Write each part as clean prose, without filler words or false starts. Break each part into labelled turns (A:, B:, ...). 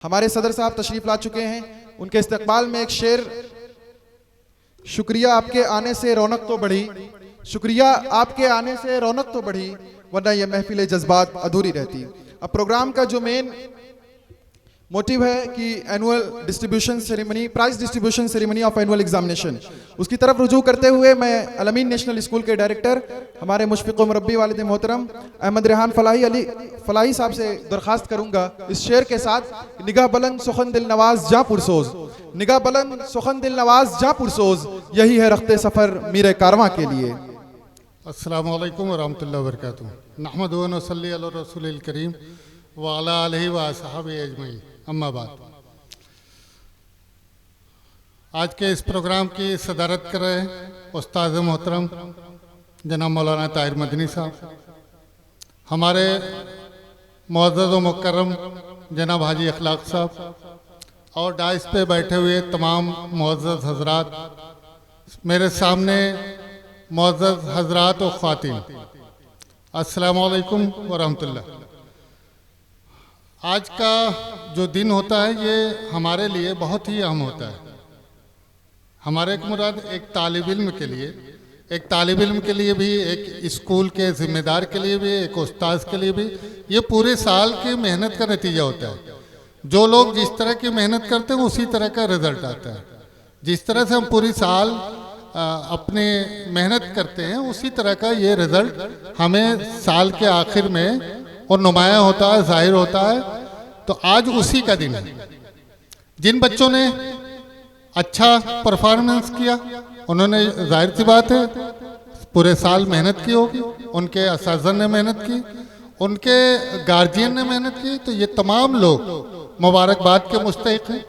A: हमारे सदर साहब तशरीफ ला चुके हैं। उनके इस्तकबाल में एक शेर, शुक्रिया आपके आने से रौनक तो बढ़ी, शुक्रिया आपके आने से रौनक तो बढ़ी, वरना यह महफिल जज्बात अधूरी रहती। अब प्रोग्राम का जो मेन मोटिव है कि annual distribution ceremony, prize distribution ceremony of annual examination, उसकी तरफ रुजू करते हुए मैं अलमीन नेशनल स्कूल के डायरेक्टर हमारे मुशफ़िक़ व मुरब्बी वालिद मोहतरम अहमद रेहान फलाही साहब से दरख्वास्त करूंगा इस शेर के साथ, निगाह बुलंद सुखन दिल नवाज जा पुरसोज, निगाह बुलंद सुखन दिल नवाज जा पुरसोज, यही है रख्ते सफ़र मीरे कारवां के लिए।
B: अस्सलामु अलैकुम व रहमतुल्लाहि व बरकातुहू। नहमदुहु व नसल्ली अला रसूलिल करीम व अला आलिहि व अस्हाबिहि अजमईन, अम्मा बाद। आज के इस प्रोग्राम की सदारत कर रहे हैं उस्ताद मोहतरम जनाब मौलाना ताहिर मदनी साहब, हमारे मुअज़्ज़ज़ व मुकर्रम जनाब हाजी अखलाक साहब, और डाइस पे बैठे हुए तमाम मुअज़्ज़ज़ हजरात, मेरे सामने मुअज़्ज़ज़ हजरात व ख़वातीन, अस्सलामु अलैकुम व रहमतुल्लाह। आज का जो दिन होता है ये हमारे लिए बहुत ही अहम होता है। हमारे एक मुराद एक तालिब इल्म के लिए, एक तालिब इल्म के लिए भी, एक स्कूल के ज़िम्मेदार के लिए भी, एक उस्ताद के लिए भी, ये पूरे साल की मेहनत का नतीजा होता है। जो लोग जिस तरह की मेहनत करते हैं उसी तरह का रिज़ल्ट आता है। जिस तरह से हम पूरी साल अपने मेहनत करते हैं उसी तरह का ये रिज़ल्ट हमें साल के आखिर में और नुमाया होता है, जाहिर होता है। तो आज उसी का दिन है। जिन बच्चों ने अच्छा परफॉर्मेंस किया उन्होंने, जाहिर सी बात है, पूरे साल मेहनत की होगी, उनके असातिज़ा ने मेहनत की, उनके गार्जियन ने मेहनत की, तो ये तमाम लोग मुबारकबाद के मुस्तहिक़ हैं।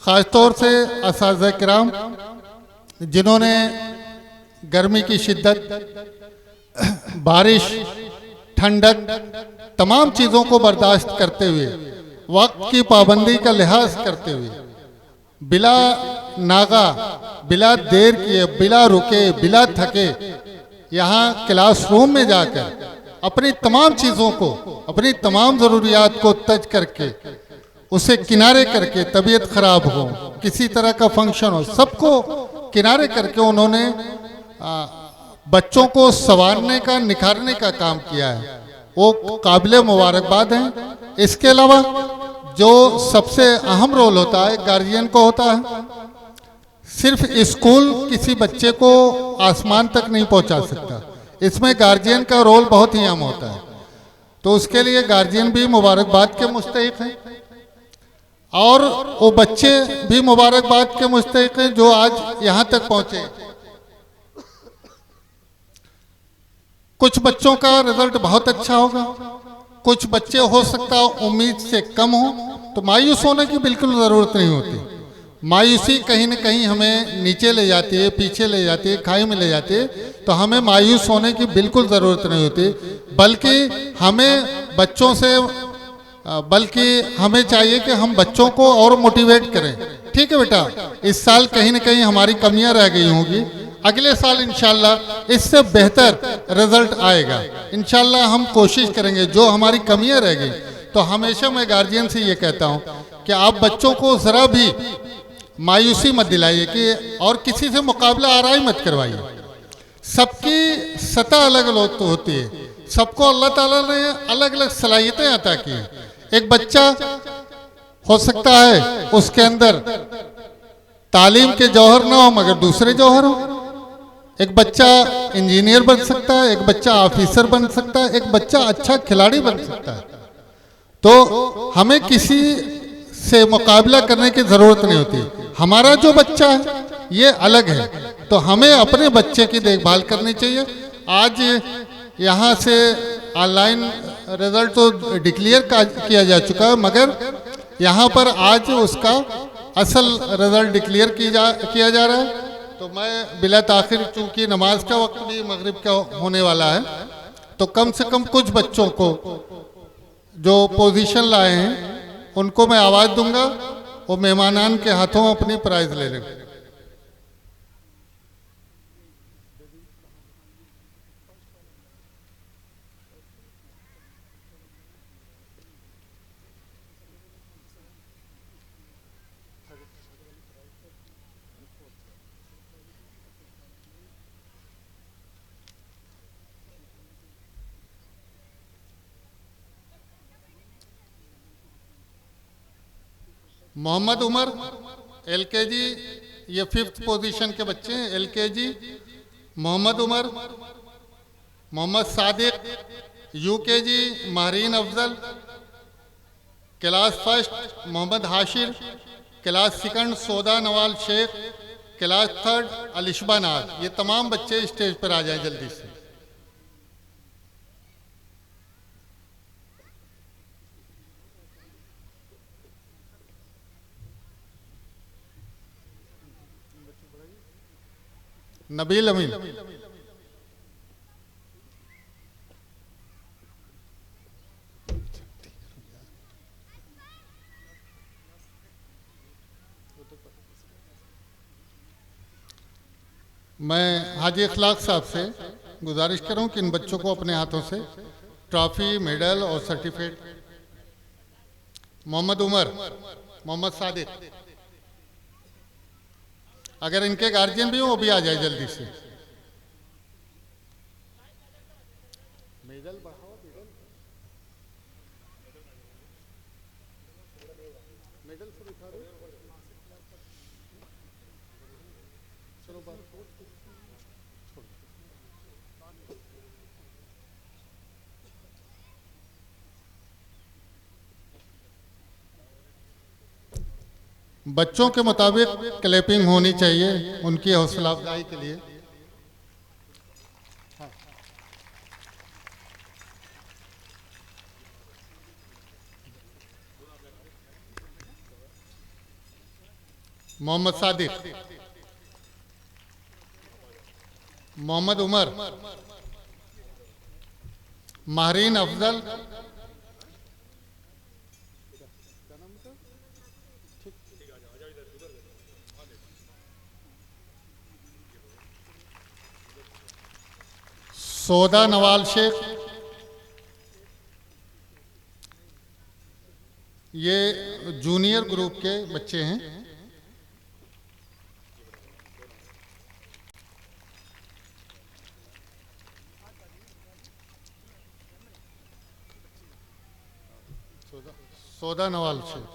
B: ख़ास तौर से असातिज़ा किराम जिन्होंने गर्मी की शिद्दत, बारिश, ठंडक, तमाम चीज़ों को बर्दाश्त करते हुए, वक्त की पाबंदी का लिहाज करते हुए, बिला नागा, बिला देर किए, बिला रुके, बिला थके, यहाँ क्लासरूम में जाकर अपनी तमाम चीज़ों को, अपनी तमाम ज़रूरियात को तज करके, उसे किनारे करके, तबीयत ख़राब हो, किसी तरह का फंक्शन हो, सबको किनारे करके उन्होंने बच्चों को संवारने का, निखारने का काम किया है। वो काबिले मुबारकबाद हैं। इसके अलावा जो सबसे अहम रोल होता है गार्जियन को होता है। सिर्फ स्कूल किसी बच्चे को आसमान तक नहीं पहुंचा सकता, इसमें गार्जियन का रोल बहुत ही अहम होता है। तो उसके लिए गार्जियन भी मुबारकबाद के मुस्तहिक़ हैं और वो बच्चे भी मुबारकबाद के मुस्तहिक़ हैं जो आज यहाँ तक पहुँचे। कुछ बच्चों का रिजल्ट बहुत अच्छा होगा, कुछ बच्चे हो सकता है उम्मीद से कम हो, तो मायूस होने की बिल्कुल ज़रूरत नहीं होती। मायूसी कहीं न कहीं हमें नीचे ले जाती है, पीछे ले जाती है, खाई में ले जाती है। तो हमें मायूस होने की बिल्कुल ज़रूरत नहीं होती, बल्कि हमें बच्चों से, बल्कि हमें चाहिए कि हम बच्चों को और मोटिवेट करें। ठीक है बेटा, इस साल कहीं न कहीं हमारी कमियां रह गई होंगी, अगले साल इंशाल्लाह इससे बेहतर रिजल्ट आएगा। इंशाल्लाह हम कोशिश करेंगे। जो हमारी कमियां रह गई, तो हमेशा मैं गार्जियन से ये कहता हूँ कि आप बच्चों को ज़रा भी मायूसी मत दिलाइए कि और किसी से मुकाबला आराई मत करवाइए। सबकी सतह अलग अलग तो होती है, सबको अल्लाह ताला ने अलग अलग सलाहियतें अता की हैं। एक बच्चा हो सकता है उसके अंदर तालीम के जौहर ना हो मगर दूसरे जौहर हो। एक बच्चा इंजीनियर बन सकता है, एक बच्चा ऑफिसर बन सकता है, एक बच्चा अच्छा खिलाड़ी बन सकता है। तो हमें किसी से मुकाबला करने की ज़रूरत नहीं होती। हमारा जो बच्चा है ये अलग है, तो हमें अपने बच्चे की देखभाल करनी चाहिए। आज यहाँ से ऑनलाइन रिजल्ट तो डिक्लेयर किया जा चुका है, मगर यहाँ पर आज उसका असल रिजल्ट डिक्लेयर किया जा रहा है। तो मैं बिला ताखिर, चूँकि नमाज का वक्त भी मगरिब का होने वाला है, तो कम से कम कुछ बच्चों को जो पोजीशन लाए हैं उनको मैं आवाज़ दूंगा, वो मेहमानान के हाथों अपनी प्राइज़ ले लें। मोहम्मद उमर एलकेजी, ये 5th पोजीशन के बच्चे हैं, LKG. Mohammad Umar, Mohammad Sadiq UKG, Mehreen Afzal class first, Mohammad Hashir class second, Sauda Nawal Sheikh class third, Alishba नाज। ये तमाम बच्चे स्टेज पर आ जाएं जल्दी से। नबील अमीन, मैं हाजी अखलाक साहब से गुजारिश करूं कि इन बच्चों को अपने हाथों से ट्रॉफी, मेडल और सर्टिफिकेट। मोहम्मद उमर, मोहम्मद सादिक, अगर इनके गार्जियन भी हो वो भी आ जाए जल्दी से। बच्चों के मुताबिक क्लैपिंग होनी चाहिए उनकी हौसला अफजाई के लिए। मोहम्मद सादिक, मोहम्मद उमर, महरीन अफजल, सौदा नवाल शेख, ये जूनियर ग्रुप के बच्चे हैं। सौदा नवाल शेख,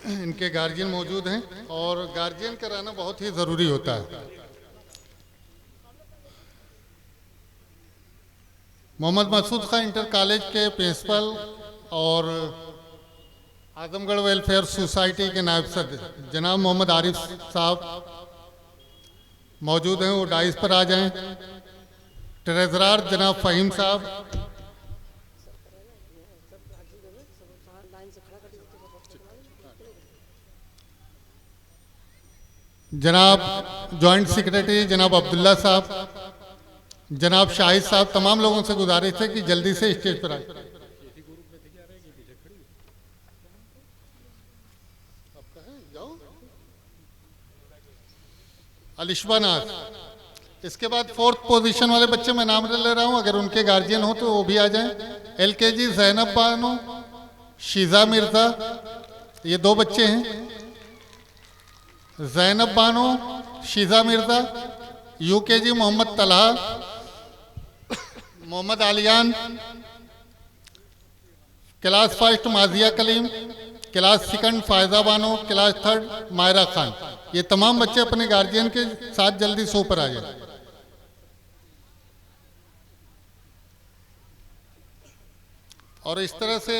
B: इनके गार्जियन मौजूद हैं और गार्जियन का रहना बहुत ही ज़रूरी होता है। मोहम्मद मसूद खां इंटर कॉलेज के प्रिंसिपल और आजमगढ़ वेलफेयर सोसाइटी के नायब सदस्य जनाब मोहम्मद आरिफ साहब मौजूद हैं, वो डाइस पर आ जाएं। ट्रेजरार जनाब फ़हीम साहब, जनाब जॉइंट सेक्रेटरी जनाब अब्दुल्ला साहब, जनाब शाहिद साहब, तमाम लोगों से गुजारिश है कि जल्दी से स्टेज पर आए। अलिशबा नाज, इसके बाद 4th पोजीशन वाले बच्चे मैं नाम ले रहा हूं, अगर उनके गार्जियन हो तो वो भी आ जाएं। एलकेजी जैनब बानो, शीजा मिर्जा, ये 2 बच्चे हैं। Zainab Bano, Shiza Mirza. UKG Mohammad Talha, Mohammad Aliyan, class first Maziya Kaleem, class second Faiza Bano, class third Myra Khan. ये तमाम बच्चे अपने गार्जियन के साथ जल्दी से ऊपर आ जाए। और इस तरह से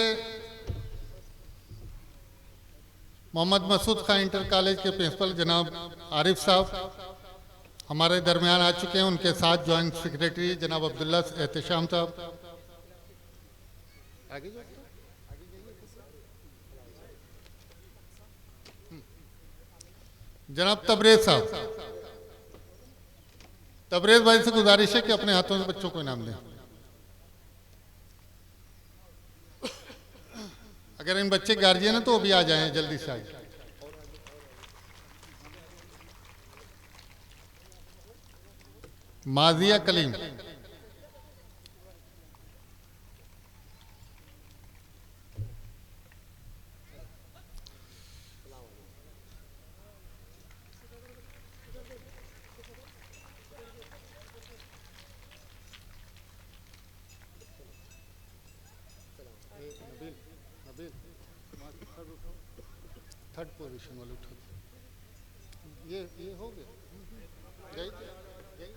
B: मोहम्मद मसूद खां इंटर कॉलेज के प्रिंसिपल जनाब आरिफ साहब हमारे दरमियान आ चुके हैं, उनके साथ जॉइंट सेक्रेटरी जनाब अब्दुल्ला एहतशाम साहब। जनाब तबरेज साहब, तबरेज भाई से गुजारिश है कि अपने हाथों से बच्चों को इनाम दें। अगर इन बच्चे गार्जियन है तो वो भी आ जाएं जल्दी से। आए माजिया कलीम, थर्ड पोजीशन वाले उठा दो। ये हो गया। यही यही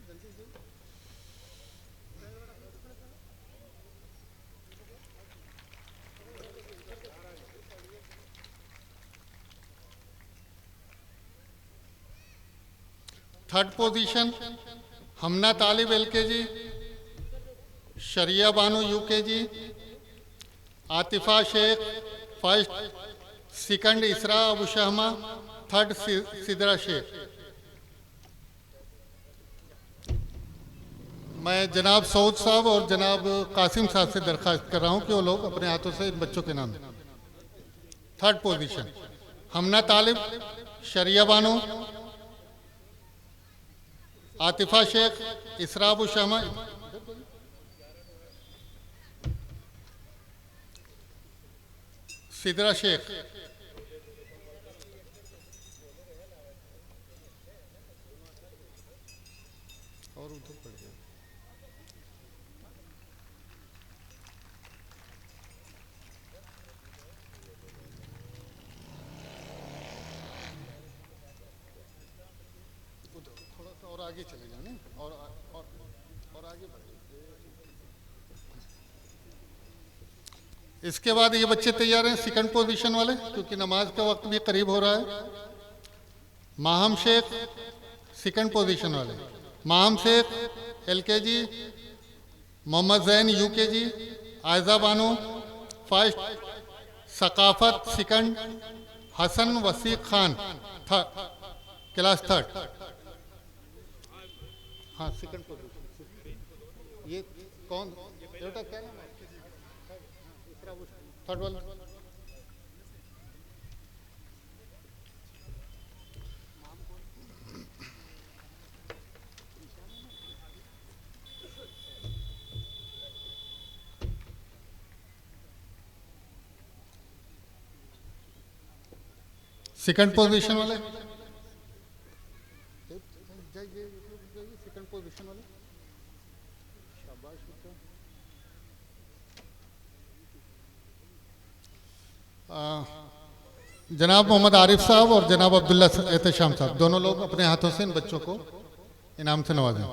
B: जल्दी जल्दी। Third position Hamna Talib LKG, Shariya Bano UKG, Atifa Shaikh first, second Isra Abu Shahma, third Sidra Shaikh. मैं जनाब सऊद साहब और जनाब कासिम साहब से दरख्वास्त कर रहा हूं कि वो लोग अपने हाथों से इन बच्चों के नाम दें। थर्ड पोजीशन हमना तालिब, शरिया बानो, आतिफा शेख, इसरा अबू शहमा, सिदरा शेख। और उधर पड़ गया। थोड़ा सा और आगे चले जाने और आगे बढ़े। इसके बाद ये बच्चे तैयार हैं सेकंड पोजीशन वाले, क्योंकि नमाज का वक्त भी करीब हो रहा है। माहम शेख सेकंड पोजीशन वाले, Maham Shaikh LKG, Mohammad Zain UKG, Aiza Bano first, Saqafat second, Hasan Wasiq Khan class third. हाँ सेकंड पोजीशन। ये कौन बेटा क्या नाम है? थर्ड वाला। सेकंड पोजीशन वाले सेकंड पोजीशन वाले शाबाश बेटा। जनाब मोहम्मद आरिफ साहब और जनाब अब्दुल्ला एहतशाम साहब दोनों लोग अपने हाथों से इन बच्चों को इनाम से नवाजें।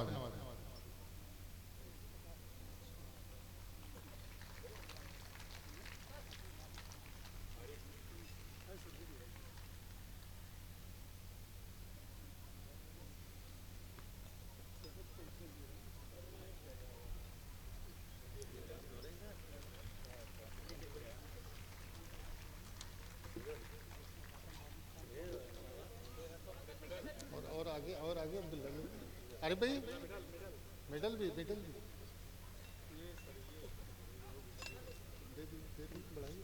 B: और आगे अब्दुल्ला। अरे भाई मेडल भी दे दी बढ़ाई।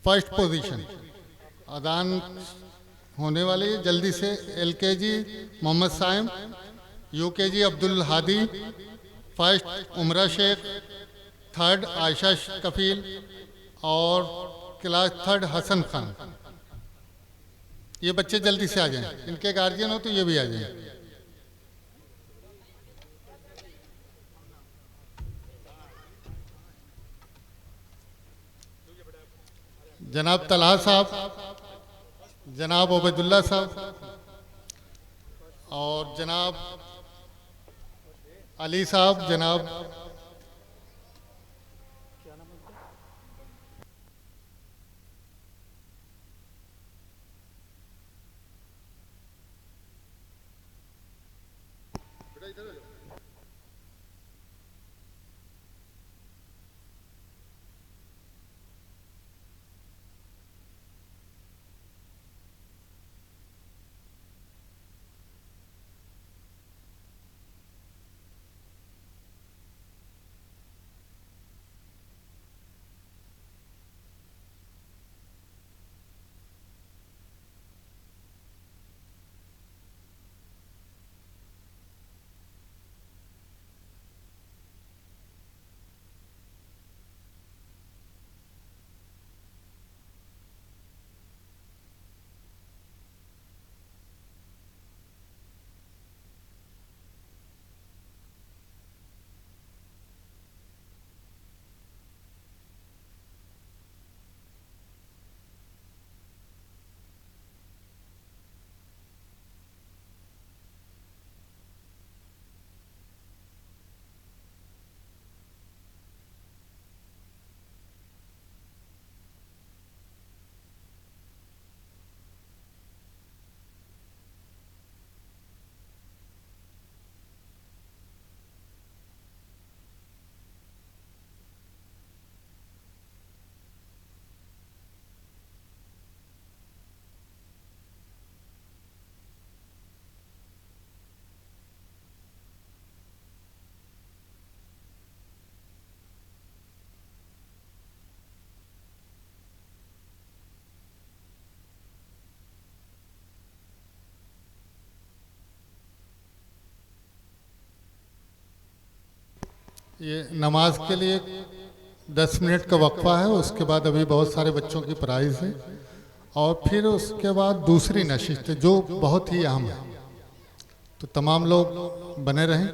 B: फर्स्ट पोजीशन अदान होने वाली, जल्दी से LKG Mohammad Saim, UKG Abdul Hadi, first Umra Shaikh, third Ayesha कफील और क्लास थर्ड हसन खान। ये बच्चे जल्दी से आ जाएं, इनके गार्जियन हो तो ये भी आ जाएं। जनाब तलहा साहब, जनाब ओबैदुल्ला साहब और जनाब अली साहब, जनाब ये नमाज के लिए 10 मिनट का वक्फा है, उसके बाद अभी बहुत सारे बच्चों की प्राइज है, और फिर उसके बाद दूसरी नशिस्त जो बहुत ही अहम है। तो तमाम लोग बने रहें।